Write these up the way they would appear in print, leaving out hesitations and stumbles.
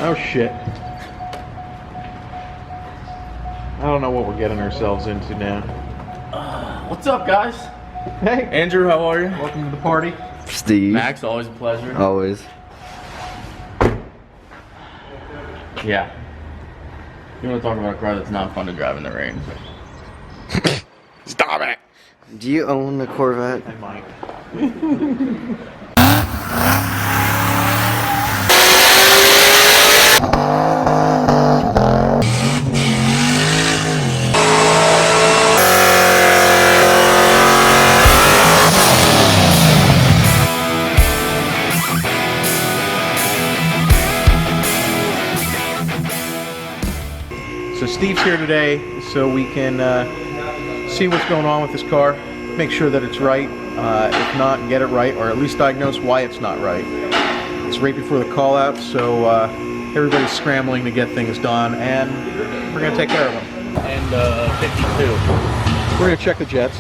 Oh shit. I don't know what we're getting ourselves into now. What's up, guys? Hey. Andrew, how are you? Welcome to the party. Steve. Max, always a pleasure. Always. Yeah. You want to talk about a car that's not fun to drive in the rain? Stop it! Do you own a Corvette? I might. So Steve's here today so we can see what's going on with this car, make sure that it's right, if not, get it right, or at least diagnose why it's not right. It's right before the call out, so everybody's scrambling to get things done, and we're going to take care of them. And 52. We're going to check the jets.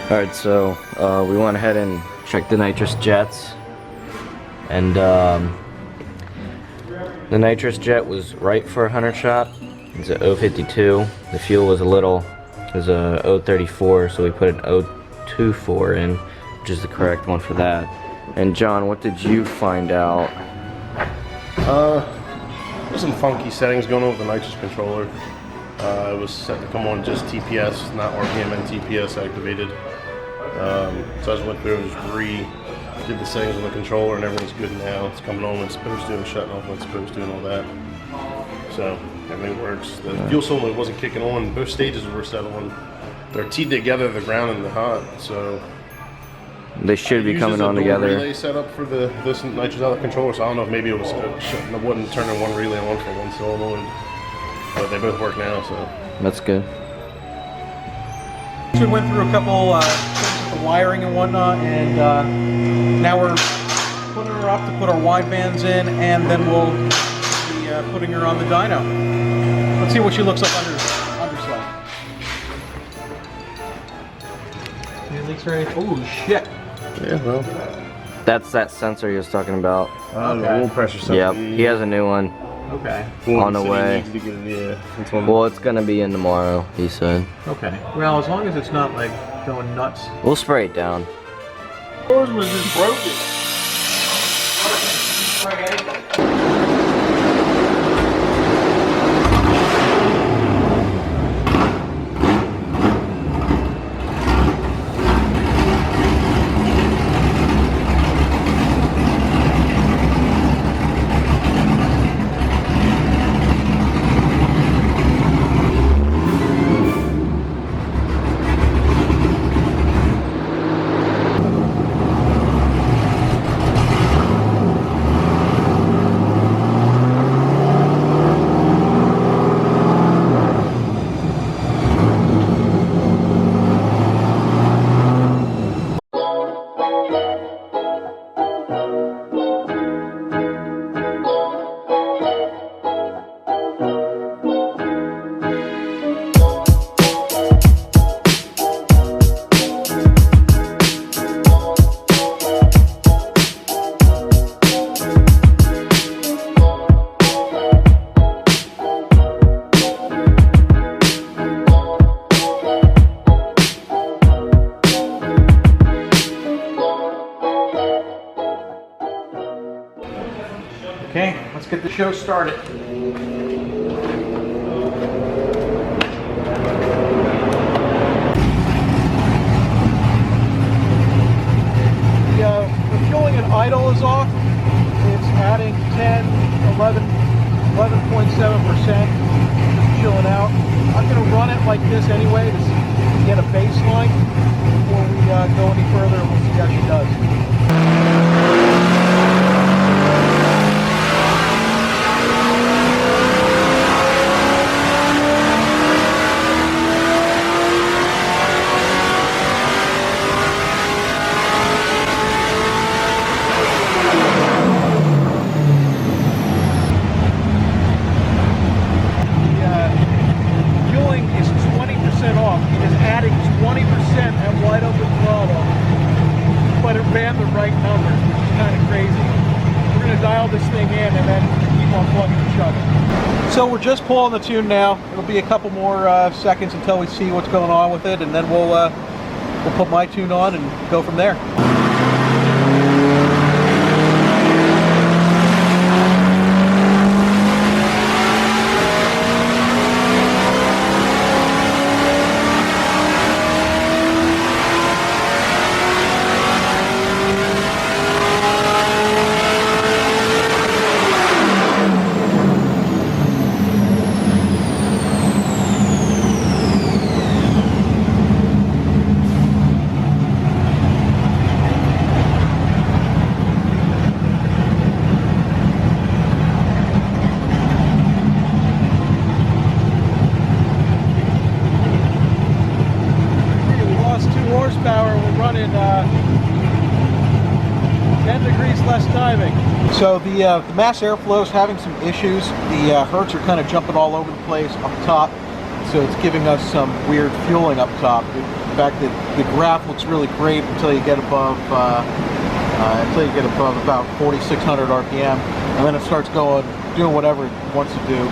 Alright, so we went ahead and checked the nitrous jets. And the nitrous jet was right for a 100 shot. It's a 052. The fuel was a a 034, so we put an 024 in, which is the correct one for that. And John, what did you find out? There's some funky settings going on with the nitrous controller. It was set to come on just TPS, not RPM and TPS activated. So I just went through and just did the settings on the controller, and everything's good now. It's coming on when it's supposed to and shutting off when it's supposed to and all that. So everything works. The fuel cylinder wasn't kicking on. Both stages were set on. They're teed together, the ground and the hot. So They should be coming on together. Relay set up for this nitrous out of the controller, so I don't know if maybe it was it wasn't turning one relay on for one solenoid. But they both work now, so. That's good. So we went through a couple things with the wiring and whatnot, and now we're putting her up to put our widebands in, and then we'll be putting her on the dyno. Let's see what she looks like underslide. Any leaks or anything? Oh shit! Yeah, well. That's that sensor he was talking about. The oil pressure sensor. Yep, he has a new one. Okay. On the way. Well, it's gonna be in tomorrow, he said. Okay. Well, as long as it's not like going nuts. We'll spray it down. Yours was just broken. Okay, let's get the show started. The fueling and idle is off. It's adding 11.7%. Just chilling out. I'm going to run it like this anyway to get a baseline before we go any further, and we'll see how she does. So we're just pulling the tune now. It'll be a couple more seconds until we see what's going on with it, and then we'll put my tune on and go from there. We're running 10 degrees less timing. So the mass airflow is having some issues. The hertz are kind of jumping all over the place up top, so it's giving us some weird fueling up top. In fact, the graph looks really great until you get above about 4,600 RPM, and then it starts doing whatever it wants to do.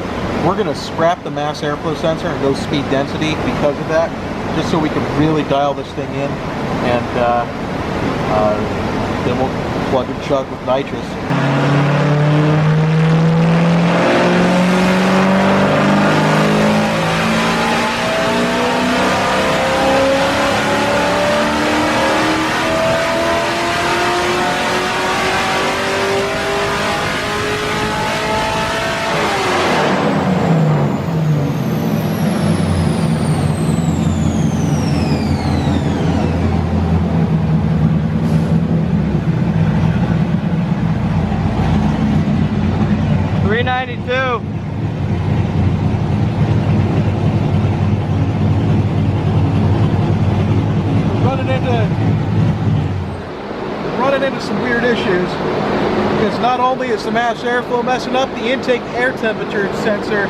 We're going to scrap the mass airflow sensor and go speed density because of that, just so we can really dial this thing in, and then we'll plug and chug with nitrous. 392. Running into some weird issues, because not only is the mass airflow messing up, the intake air temperature sensor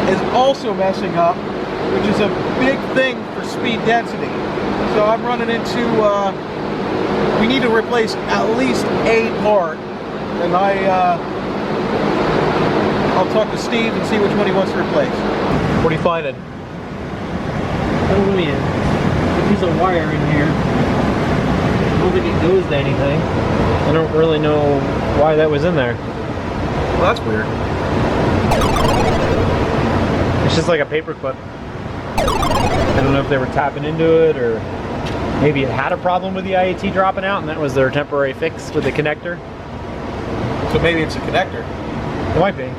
is also messing up, which is a big thing for speed density. So I'm running into, we need to replace at least a part, and I'll talk to Steve and see which one he wants to replace. What are you finding? Oh man, a piece of wire in here. I don't think it goes to anything. I don't really know why that was in there. Well, that's weird. It's just like a paper clip. I don't know if they were tapping into it, or maybe it had a problem with the IAT dropping out and that was their temporary fix with the connector. So maybe it's a connector. It might be.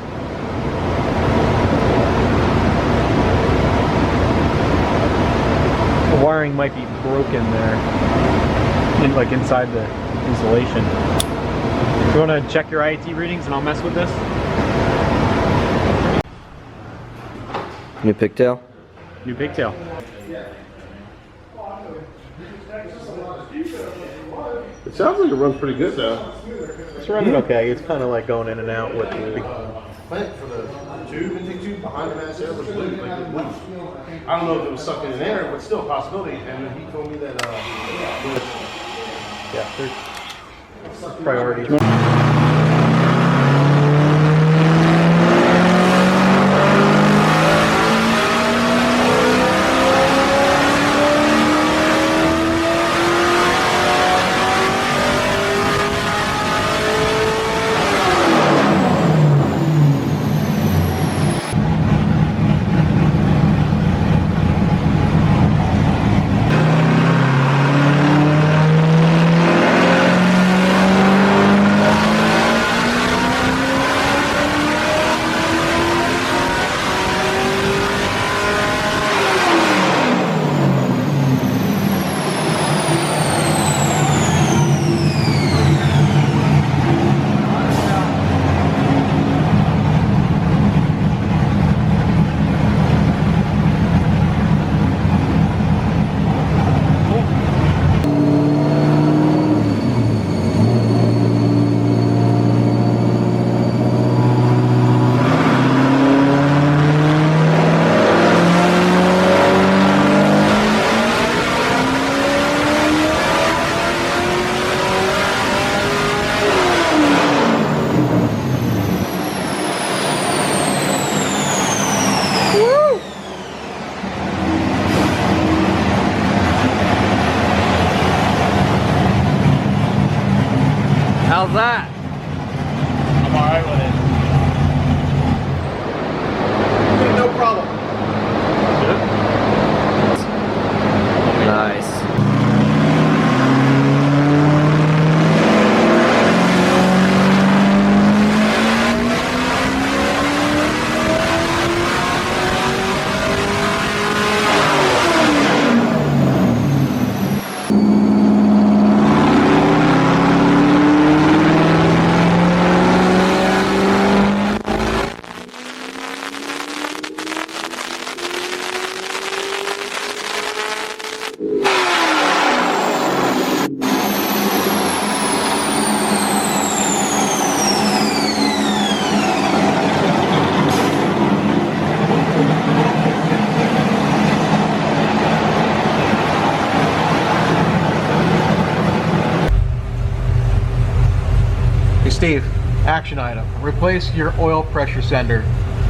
The wiring might be broken there, like inside the insulation. You want to check your IAT readings and I'll mess with this? New pigtail? New pigtail. It sounds like it runs pretty good though. It's running okay. It's kind of like going in and out with the... Plant for the intake tube behind the mass air was loose, like it loose. I don't know if it was sucking in air, but still a possibility. And he told me that Yeah, there's priorities. Steve, action item. Replace your oil pressure sender.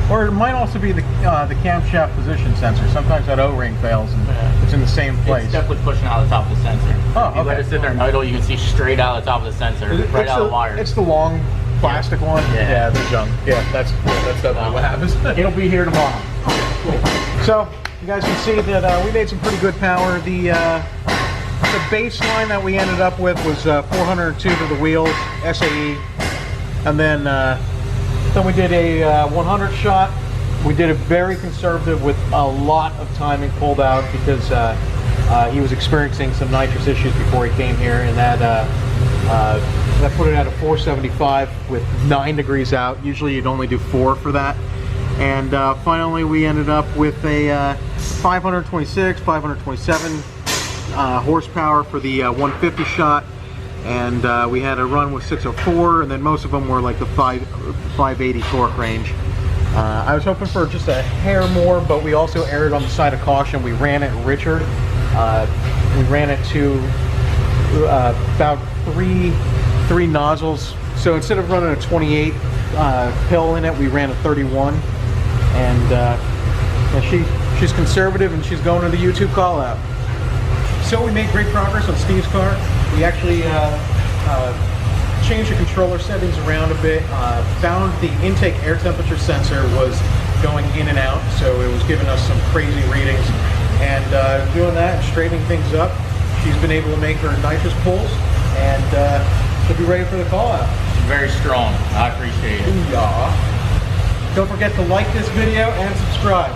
Or it might also be the camshaft position sensor. Sometimes that O-ring fails and it's in the same place. It's definitely pushing out the top of the sensor. Oh, If you let it sit there and idle, you can see straight out the top of the sensor, right out of the wire. It's the long plastic one? Yeah. The junk. Yeah, that's definitely what happens. It'll be here tomorrow. So, you guys can see that we made some pretty good power. The baseline that we ended up with was 402 to the wheels, SAE. And then we did a 100 shot. We did it very conservative with a lot of timing pulled out because he was experiencing some nitrous issues before he came here, and that put it at a 475 with 9 degrees out. Usually you'd only do 4 for that. And finally we ended up with a 526, 527 horsepower for the 150 shot. And we had a run with 604, and then most of them were like the 580 torque range. I was hoping for just a hair more, but we also erred on the side of caution. We ran it richer. We ran it to about three nozzles. So instead of running a 28 pill in it, we ran a 31. And she's conservative, and she's going to the YouTube call out. So we made great progress on Steve's car. We actually changed the controller settings around a bit. Found the intake air temperature sensor was going in and out, so it was giving us some crazy readings. And doing that and straightening things up, she's been able to make her nitrous pulls, and she'll be ready for the call out. Very strong. I appreciate it. Don't forget to like this video and subscribe.